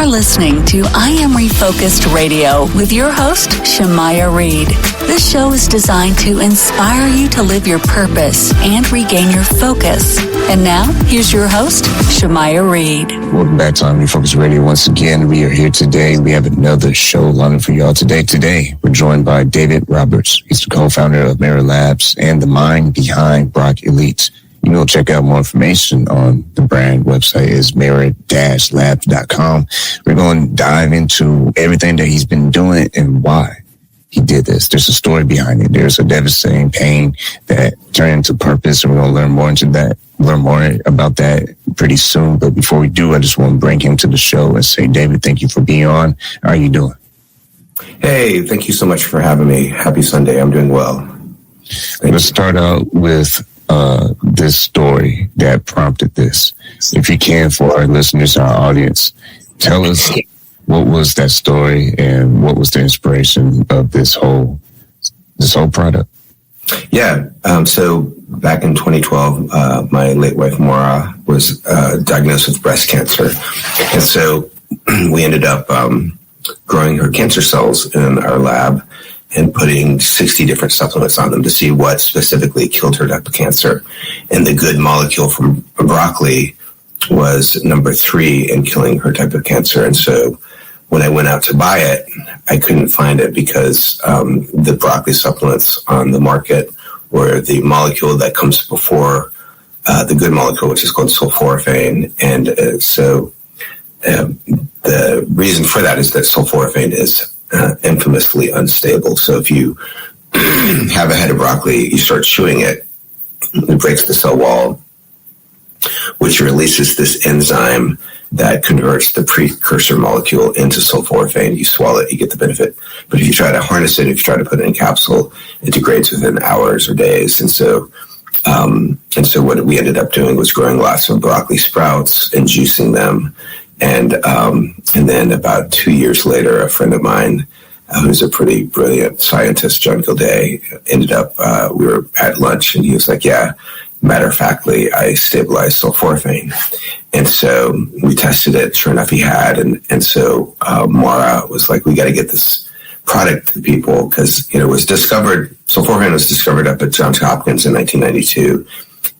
are listening to I Am Refocused Radio with your host, Shemaiah Reed. This show is designed to inspire you to live your purpose and regain your focus. And now, here's your host, Shemaiah Reed. Welcome back to I Am Refocused Radio. Once again, we are here today. We have another show lined for y'all today. Today, we're joined by David Roberts. He's the co-founder of Merit Labs and the mind behind BrocElite. You can go check out more information on the brand website is merit-labs.com. We're going to dive into everything that he's been doing and why he did this. There's a story behind it. There's a devastating pain that turned into purpose, and we're going to learn more about that pretty soon. But before we do, I just want to bring him to the show and say, David, thank you for being on. How are you doing? Hey, thank you so much for having me. Happy Sunday. I'm doing well. Let's start out with this story that prompted this. If you can, for our listeners, our audience, tell us what was that story and what was the inspiration of this whole product? Yeah. So back in 2012, my late wife, Maura, was diagnosed with breast cancer. And so we ended up growing her cancer cells in our lab and putting 60 different supplements on them to see what specifically killed her type of cancer. And the good molecule from broccoli was number 3 in killing her type of cancer. And so when I went out to buy it, I couldn't find it because the broccoli supplements on the market were the molecule that comes before the good molecule, which is called sulforaphane. And so the reason for that is that sulforaphane is infamously unstable. So if you have a head of broccoli, you start chewing it, it breaks the cell wall, which releases this enzyme that converts the precursor molecule into sulforaphane. You swallow it, you get the benefit. But if you try to harness it, if you try to put it in a capsule, it degrades within hours or days. And so what we ended up doing was growing lots of broccoli sprouts and juicing them. And then about 2 years later, a friend of mine, who's a pretty brilliant scientist, John Gilday, ended up, we were at lunch and he was like, yeah, matter-of-factly, I stabilized sulforaphane. And so we tested it. Sure enough, he had. And so Maura was like, we got to get this product to the people because, it was discovered, sulforaphane was discovered up at Johns Hopkins in 1992.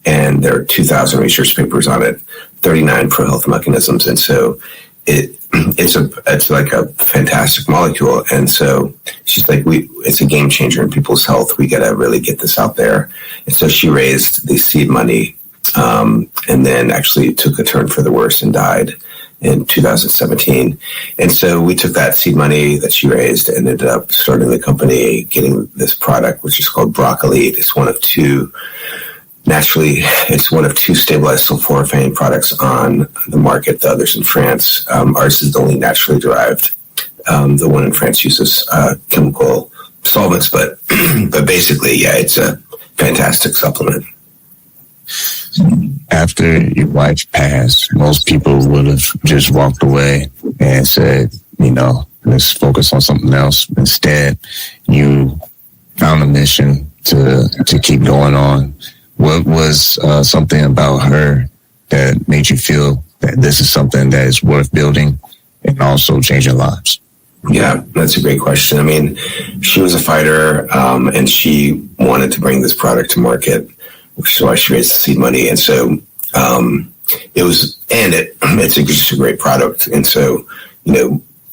And there are 2,000 research papers on it, 39 pro-health mechanisms. And so it's like a fantastic molecule. And so she's like, it's a game changer in people's health. We got to really get this out there. And so she raised the seed money, and then actually took a turn for the worse and died in 2017. And so we took that seed money that she raised and ended up starting the company, getting this product, which is called BrocElite. It's one of two stabilized sulforaphane products on the market. The others in France. Ours is the only naturally derived. The one in France uses chemical solvents, but basically, yeah, it's a fantastic supplement. After your wife passed, most people would have just walked away and said, let's focus on something else. Instead, you found a mission to keep going on. What was something about her that made you feel that this is something that is worth building and also changing lives? Yeah, that's a great question. I mean, she was a fighter, and she wanted to bring this product to market, which is why she raised the seed money. And so it's just a great product. And so,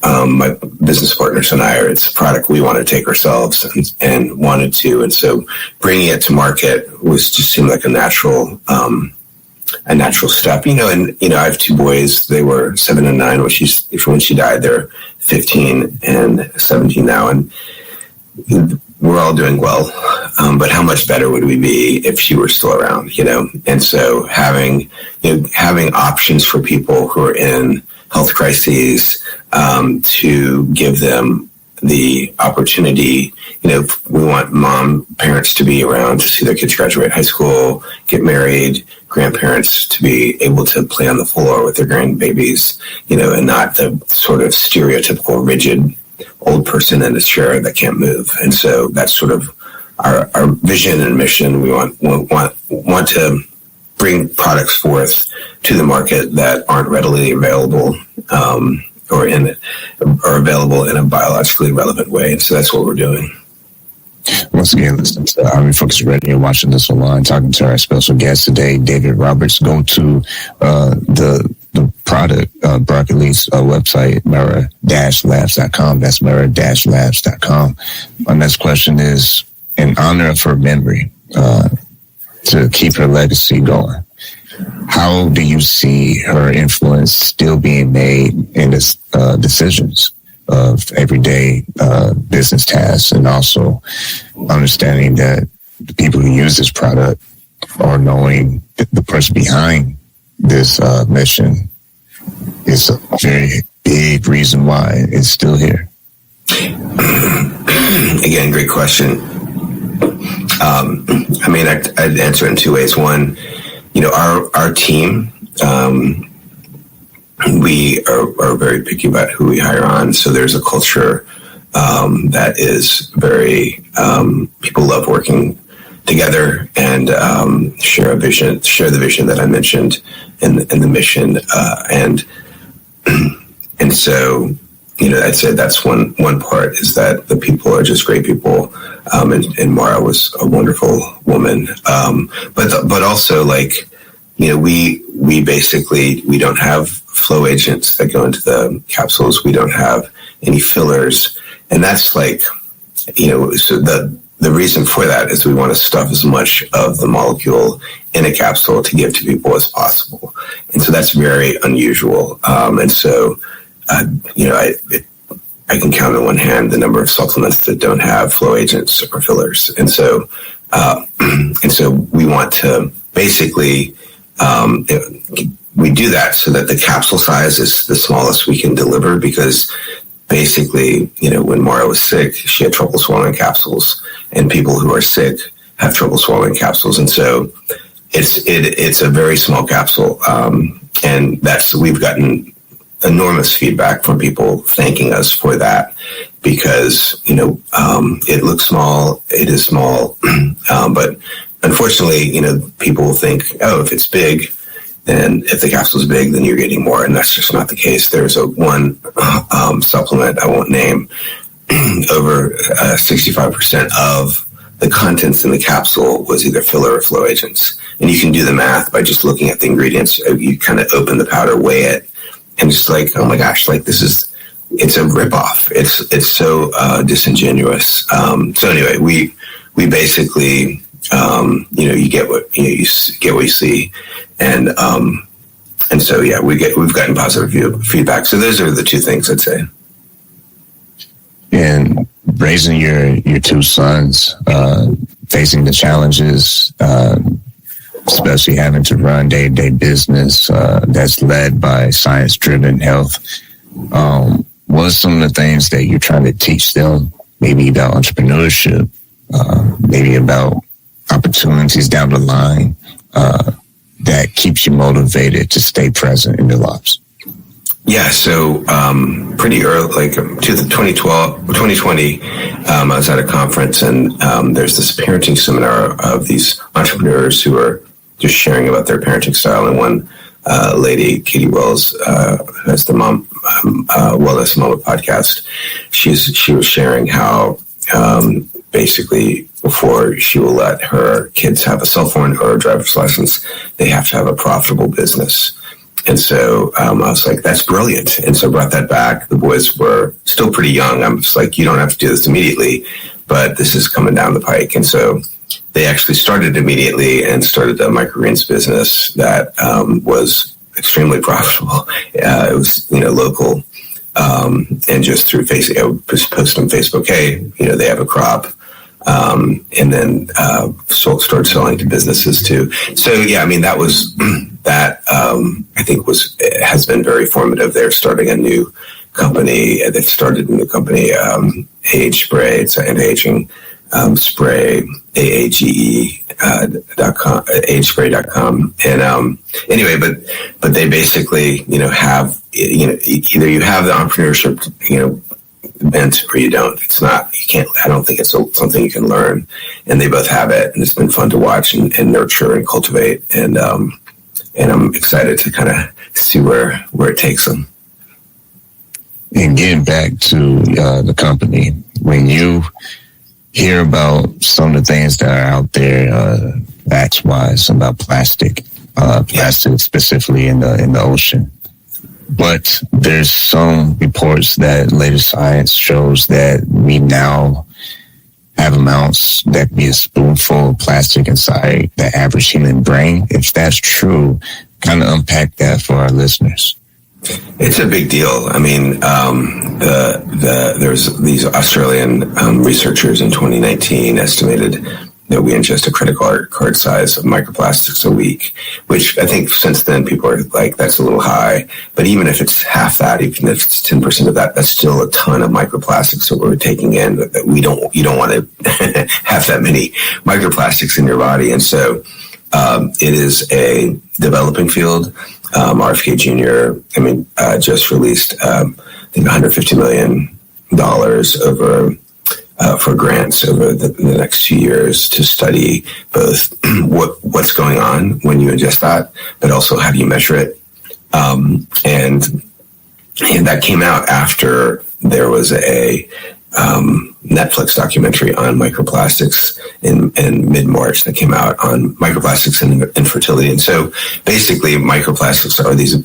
my business partners and I, it's a product we want to take ourselves and wanted to. And so bringing it to market just seemed like a natural step, I have 2 boys. They were 7 and 9 when she died. They're 15 and 17 now. And we're all doing well. But how much better would we be if she were still around, And so having options for people who are in health crises, to give them the opportunity. We want parents to be around to see their kids graduate high school, get married, grandparents to be able to play on the floor with their grandbabies, and not the sort of stereotypical rigid old person in a chair that can't move. And so that's sort of our vision and mission. We want to bring products forth to the market that aren't readily available, or available in a biologically relevant way. And so that's what we're doing. Once again, listening to I Am Refocused Radio, watching this online, talking to our special guest today, David Roberts. Go to the product, BrocElite's website, mirror-labs.com. That's mirror-labs.com. My next question is, in honor of her memory, to keep her legacy going, how do you see her influence still being made in this decisions of everyday business tasks, and also understanding that the people who use this product are knowing that the person behind this mission is a very big reason why it's still here? Again, great question. I'd answer it in two ways. One, our team, we are very picky about who we hire on. So there's a culture that is very, people love working together and share the vision that I mentioned in the mission. And so, I'd say that's one part, is that the people are just great people. And Mara was a wonderful woman. But also, we basically, we don't have flow agents that go into the capsules. We don't have any fillers. And that's so the reason for that is we want to stuff as much of the molecule in a capsule to give to people as possible. And so that's very unusual. And so, I can count on one hand the number of supplements that don't have flow agents or fillers. And so we want to basically, we do that so that the capsule size is the smallest we can deliver, because basically, when Mara was sick, she had trouble swallowing capsules, and people who are sick have trouble swallowing capsules. And so it's a very small capsule. And we've gotten enormous feedback from people thanking us for that, because, it looks small, it is small. But unfortunately, people think, oh, if it's big, then if the capsule is big, then you're getting more. And that's just not the case. There's one supplement I won't name, over 65% of the contents in the capsule was either filler or flow agents. And you can do the math by just looking at the ingredients. You kind of open the powder, weigh it, and just oh my gosh, it's a ripoff. It's so disingenuous. So anyway, we basically, you get what you see, and so yeah, we've gotten positive feedback. So those are the two things I'd say. And raising your two sons, facing the challenges, especially having to run day-to-day business that's led by science-driven health. What are some of the things that you're trying to teach them, maybe about entrepreneurship, maybe about opportunities down the line, that keeps you motivated to stay present in their lives? Yeah, so pretty early, 2020, I was at a conference, and there's this parenting seminar of these entrepreneurs who are just sharing about their parenting style. And one lady, Katie Wells, who has the Wellness Mama podcast, she was sharing how basically before she will let her kids have a cell phone or a driver's license, they have to have a profitable business. And so I was like, that's brilliant. And so I brought that back. The boys were still pretty young. I'm just like, you don't have to do this immediately, but this is coming down the pike. And so they actually started immediately and started a microgreens business that was extremely profitable. It was, local. And just through Facebook, just post on Facebook, hey, they have a crop. And then started selling to businesses too. So yeah, that was that. I think has been very formative. They're starting a new company. They've started a new company, Age Spray. It's an anti-aging spray. AAGE.com, agespray.com. And anyway, but they basically have either you have the entrepreneurship bent or you don't. It's not, you can't, I don't think it's something you can learn, and they both have it, and it's been fun to watch and nurture and cultivate, and I'm excited to kind of see where it takes them. And getting back to the company, when you hear about some of the things that are out there, facts-wise, about plastic specifically in the ocean. But there's some reports that latest science shows that we now have amounts that can be a spoonful of plastic inside the average human brain. If that's true, kind of unpack that for our listeners. It's a big deal. I mean, there's these Australian researchers in 2019 estimated that we ingest a credit card size of microplastics a week, which I think since then people are like, that's a little high. But even if it's half that, even if it's 10% of that, that's still a ton of microplastics that we're taking in. That you don't want to have that many microplastics in your body. And so it is a developing field. RFK Jr., just released, I think $150 million over for grants over the next 2 years to study both what's going on when you ingest that, but also how do you measure it. And that came out after there was a Netflix documentary on microplastics in mid-March that came out on microplastics and infertility. And so basically microplastics are these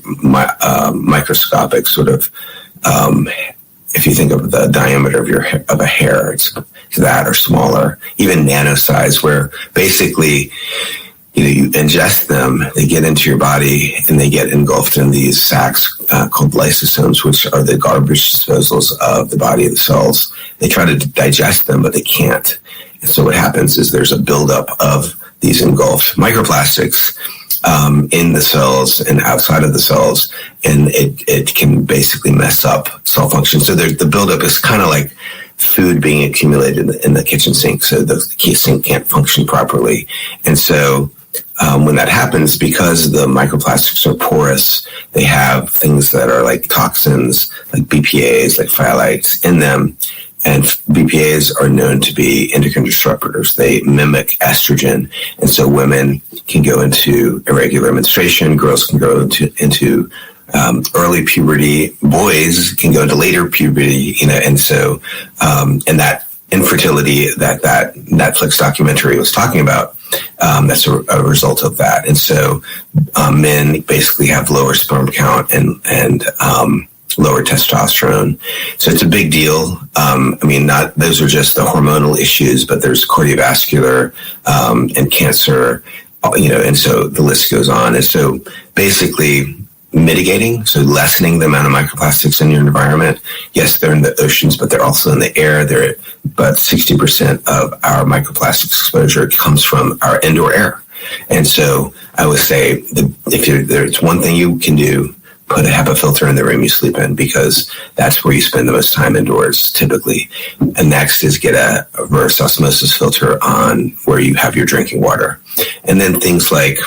microscopic sort of, if you think of the diameter of a hair, it's that or smaller, even nano size, where basically you ingest them, they get into your body, and they get engulfed in these sacs called lysosomes, which are the garbage disposals of the body of the cells. They try to digest them, but they can't. And so what happens is there's a buildup of these engulfed microplastics in the cells and outside of the cells, and it can basically mess up cell function. So the buildup is kind of like food being accumulated in the kitchen sink, so the sink can't function properly. And so when that happens, because the microplastics are porous, they have things that are like toxins, like BPAs, like phthalates in them. And BPAs are known to be endocrine disruptors. They mimic estrogen. And so women can go into irregular menstruation. Girls can go into early puberty. Boys can go into later puberty, and so, and that infertility that Netflix documentary was talking about, that's a result of that. And so, men basically have lower sperm count and lower testosterone. So it's a big deal. Not those are just the hormonal issues, but there's cardiovascular and cancer, and so the list goes on. And so basically mitigating, so lessening the amount of microplastics in your environment. Yes, they're in the oceans, but they're also in the air. But 60% of our microplastic exposure comes from our indoor air. And so I would say if there's one thing you can do, put a HEPA filter in the room you sleep in, because that's where you spend the most time indoors typically. And next is get a reverse osmosis filter on where you have your drinking water. And then things like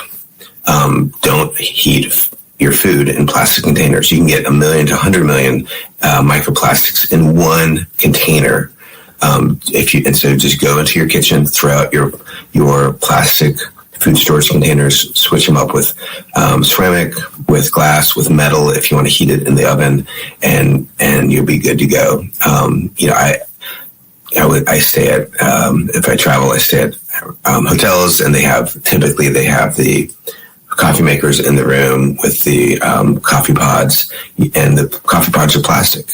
don't heat your food in plastic containers. You can get 1 million to 100 million microplastics in one container. So just go into your kitchen, throw out your plastic food storage containers, switch them up with ceramic, with glass, with metal if you want to heat it in the oven, and you'll be good to go. I stay at if I travel, I stay at hotels, and they have the coffee makers in the room with the coffee pods, and the coffee pods are plastic.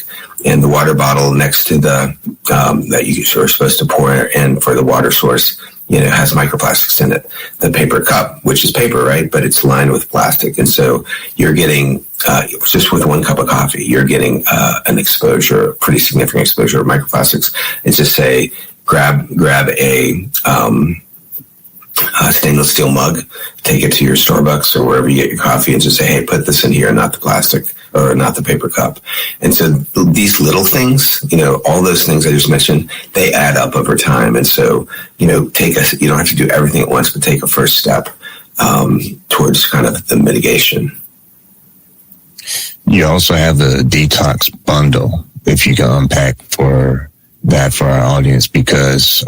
And the water bottle next to the that you are supposed to pour in for the water source, has microplastics in it. The paper cup, which is paper, right? But it's lined with plastic. And so you're getting, just with 1 cup of coffee, you're getting an exposure, pretty significant exposure of microplastics. It's just say, grab a stainless steel mug, take it to your Starbucks or wherever you get your coffee, and just say, hey, put this in here, not the plastic or not the paper cup. And so these little things, all those things I just mentioned, they add up over time. And so, you don't have to do everything at once, but take a first step towards kind of the mitigation. You also have the detox bundle, if you can unpack for that for our audience, because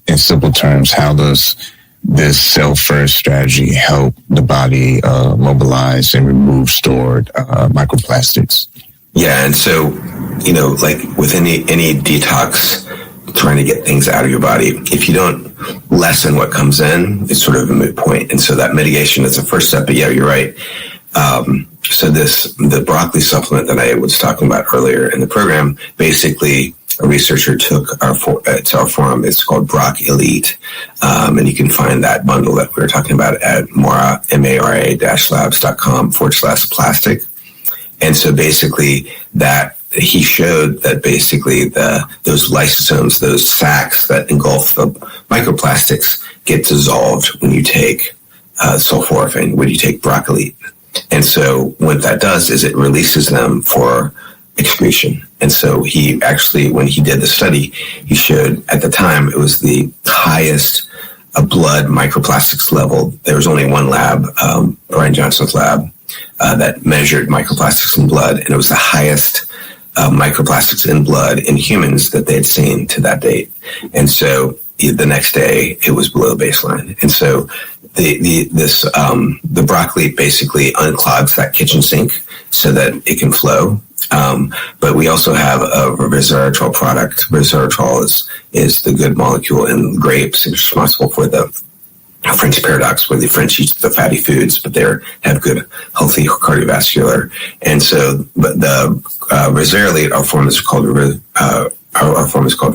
in simple terms, how does this self-first strategy help the body mobilize and remove stored microplastics? Yeah, and so like with any detox, trying to get things out of your body, if you don't lessen what comes in, it's sort of a moot point. And so that mitigation is the first step. But yeah, you're right. So the broccoli supplement that I was talking about earlier in the program, basically a researcher took to our forum. It's called BrocElite. And you can find that bundle that we were talking about at mara-labs.com/plastic. And so basically that he showed that basically those lysosomes, those sacs that engulf the microplastics, get dissolved when you take sulforaphane, when you take BrocElite. And so what that does is it releases them for excretion. And so he actually, when he did the study, he showed at the time it was the highest blood microplastics level. There was only one lab, Brian Johnson's lab, that measured microplastics in blood, and it was the highest microplastics in blood in humans that they had seen to that date. And so the next day it was below baseline. And so the broccoli basically unclogs that kitchen sink so that it can flow. But we also have a resveratrol product. Resveratrol is the good molecule in grapes. It's responsible for the French paradox, where the French eat the fatty foods, but they have good, healthy cardiovascular. And so, but the resveratrol, our form is called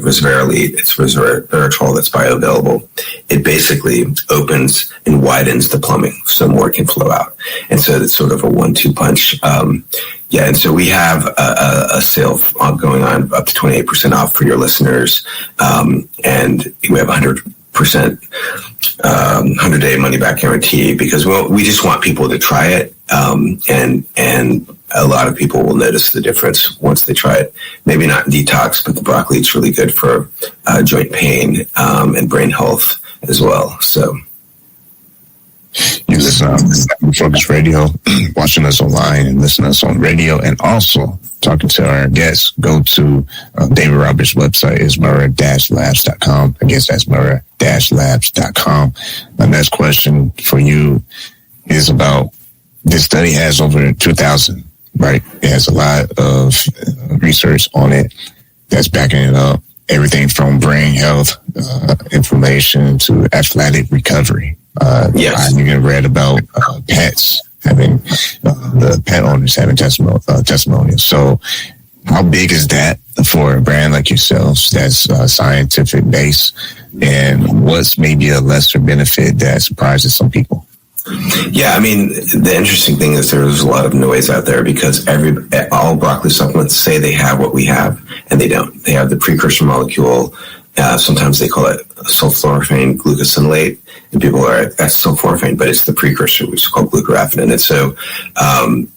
resveratrol. It's resveratrol that's bioavailable. It basically opens and widens the plumbing so more can flow out. And so it's sort of a 1-2 punch. And so we have a sale going on up to 28% off for your listeners. And we have 100% 100-day money-back guarantee, because we just want people to try it, and a lot of people will notice the difference once they try it. Maybe not in detox, but the broccoli is really good for joint pain and brain health as well. So you listen to Refocused Radio, watching us online and listening to us on radio, and also talking to our guests. Go to David Roberts' website is mara-labs.com. I guess that's mara-labs.com. My next question for you is about, this study has over 2,000, right? It has a lot of research on it that's backing it up. Everything from brain health, inflammation, to athletic recovery. Yes. I even read about pets having the pet owners having testimonials. So how big is that for a brand like yourselves that's scientific based, and what's maybe a lesser benefit that surprises some people? Yeah, I mean, the interesting thing is there's a lot of noise out there, because all broccoli supplements say they have what we have, and they don't. They have the precursor molecule. Sometimes they call it sulforaphane glucosinolate, and people are like, that's sulforaphane, but it's the precursor, which is called glucoraphanin. And so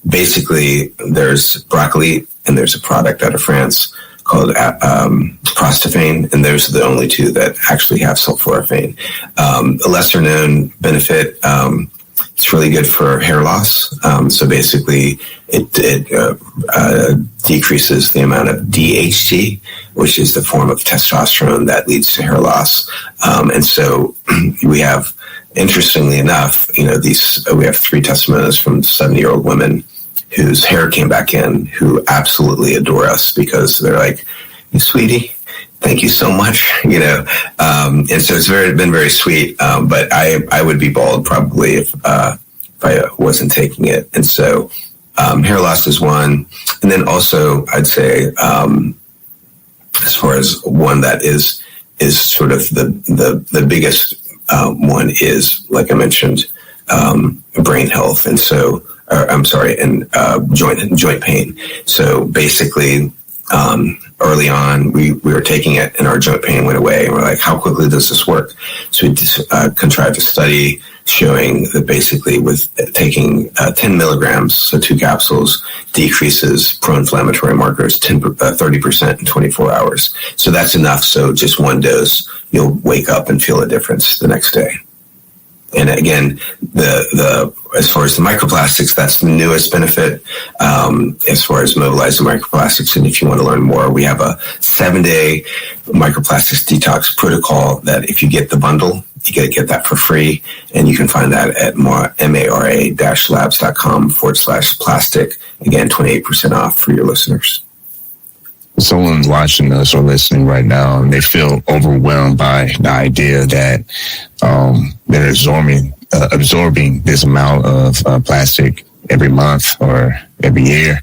basically there's broccoli, and there's a product out of France called Sulforaphane, and those are the only two that actually have sulforaphane. A lesser known benefit, it's really good for hair loss. So basically it decreases the amount of DHT, which is the form of testosterone that leads to hair loss. And so we have, interestingly enough, we have 3 testimonials from 70-year-old women whose hair came back in, who absolutely adore us, because they're like, sweetie, thank you so much, and so it's been very sweet. But I would be bald probably if I wasn't taking it. And so hair loss is one. And then also I'd say, as far as one that is sort of the biggest one is, like I mentioned, brain health. And so, joint pain. So basically, early on, we were taking it, and our joint pain went away. And we're like, how quickly does this work? So we contrived a study showing that basically with taking 10 milligrams, so 2 capsules, decreases pro-inflammatory markers 30% in 24 hours. So that's enough. So just one dose, you'll wake up and feel a difference the next day. And again, as far as the microplastics, that's the newest benefit, as far as mobilizing microplastics. And if you want to learn more, we have a 7-day microplastics detox protocol that if you get the bundle, you get that for free. And you can find that at mara-labs.com/plastic. Again, 28% off for your listeners. someone's watching us or listening right now and they feel overwhelmed by the idea that they're absorbing this amount of plastic every month or every year,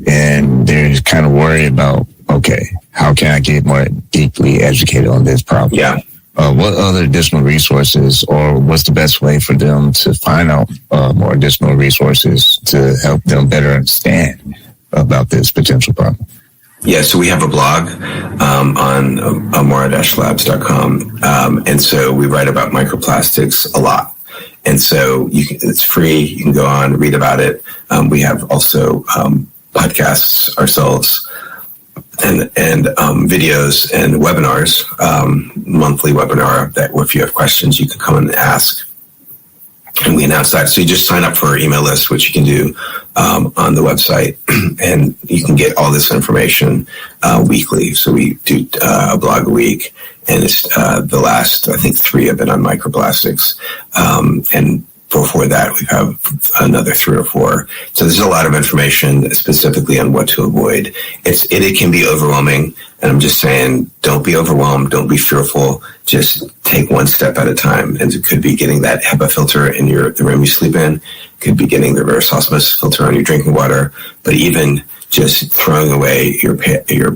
and they're kind of worried about, okay, how can I get more deeply educated on this problem? Yeah. What other additional resources, or what's the best way for them to find out more additional resources to help them better understand about this potential problem? Yeah, so we have a blog on amora-labs.com, and so we write about microplastics a lot. And so it's free. You can go on, read about it. We have also podcasts ourselves and videos and webinars, monthly webinar that if you have questions, you can come and ask. And we announce that. So you just sign up for our email list, which you can do on the website, and you can get all this information weekly. So we do a blog a week, and it's the last, I think, 3 have been on microplastics. And before that, we have another 3 or 4. So there's a lot of information specifically on what to avoid. It can be overwhelming, and I'm just saying, don't be overwhelmed, don't be fearful. Just take one step at a time. And it could be getting that HEPA filter in the room you sleep in. It could be getting the reverse osmosis filter on your drinking water. But even just throwing away your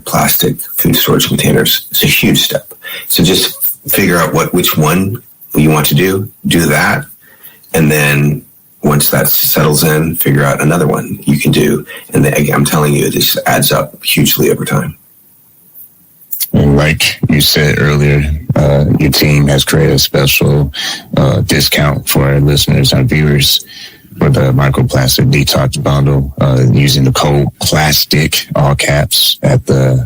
plastic food storage containers, it's a huge step. So just figure out which one you want to do that. And then once that settles in, figure out another one you can do. And then, again, I'm telling you, it just adds up hugely over time. And like you said earlier, your team has created a special discount for our listeners, our viewers, for the microplastic detox bundle, using the code PLASTIC, all caps, at the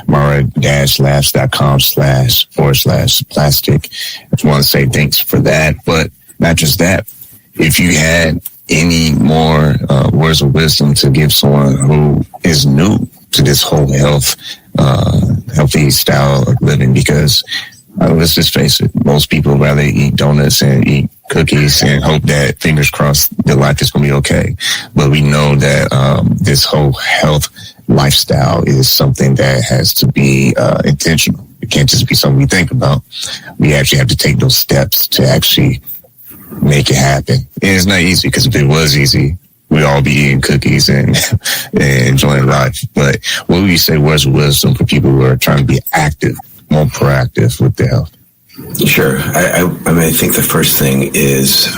mara-labs.com//plastic. I just want to say thanks for that. But not just that, if you had any more words of wisdom to give someone who is new to this whole healthy style of living, because let's just face it, most people rather eat donuts and eat cookies and hope that, fingers crossed, their life is going to be okay. But we know that this whole health lifestyle is something that has to be intentional. It can't just be something we think about. We actually have to take those steps to actually make it happen. And it's not easy, because if it was easy, we'd all be eating cookies and enjoying life. But what would you say words of wisdom for people who are trying to be active, more proactive with their health? Sure. I mean, I think the first thing is,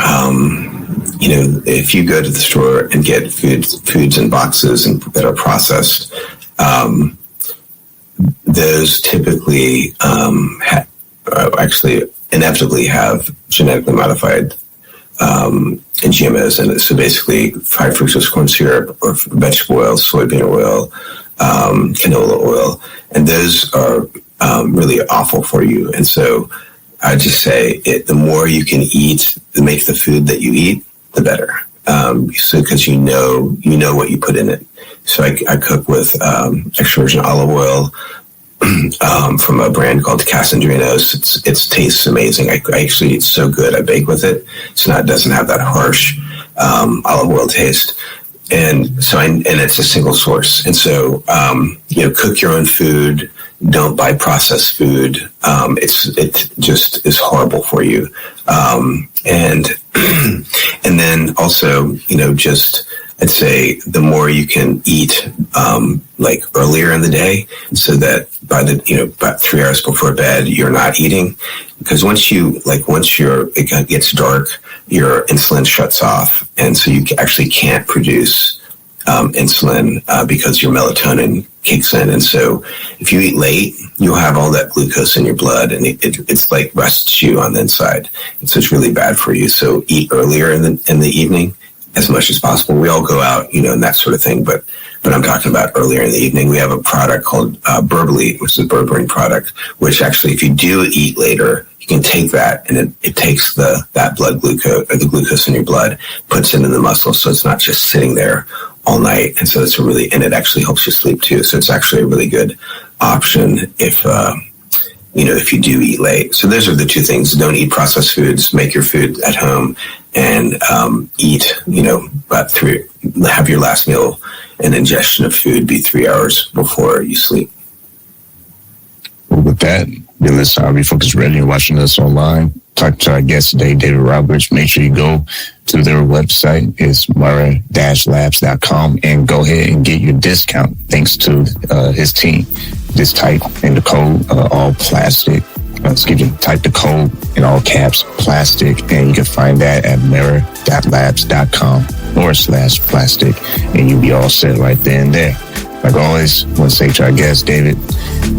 if you go to the store and get foods in boxes that are processed, those typically actually inevitably have genetically modified and GMOs in it. So basically high fructose corn syrup or vegetable oil, soybean oil, canola oil, and those are really awful for you. And so I just say the more you can eat, make the food that you eat, the better. So because you know what you put in it. So I cook with extra virgin olive oil from a brand called Casandrinos. It tastes amazing. It's so good. I bake with it, so it doesn't have that harsh olive oil taste. And so, and it's a single source. And so, cook your own food. Don't buy processed food. It just is horrible for you. And then also, I'd say the more you can eat, like earlier in the day, so that by about 3 hours before bed, you're not eating. Because once it gets dark, your insulin shuts off. And so you actually can't produce insulin because your melatonin kicks in. And so if you eat late, you'll have all that glucose in your blood, and it's like rusts you on the inside. And so it's really bad for you. So eat earlier in the evening as much as possible. We all go out, and that sort of thing, but I'm talking about earlier in the evening. We have a product called BrocElite, which is a berberine product, which actually, if you do eat later, you can take that, and it takes that blood glucose, or the glucose in your blood, puts it in the muscle, so it's not just sitting there all night. And so and it actually helps you sleep too. So it's actually a really good option if you do eat late. So those are the 2 things. Don't eat processed foods, make your food at home, and eat, have your last meal an ingestion of food be 3 hours before you sleep. Well, with that, you're listening to I Am Refocused Radio, watching us online. Talk to our guest today, David Roberts. Make sure you go to their website. It's mara-labs.com, and go ahead and get your discount thanks to his team. Just type in the code, all plastic. Type the code in all caps, plastic, and you can find that at mara.labs.com/plastic, and you'll be all set right there and there. Like always, I want to say to our guest, David,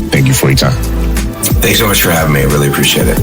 thank you for your time. Thanks so much for having me. I really appreciate it.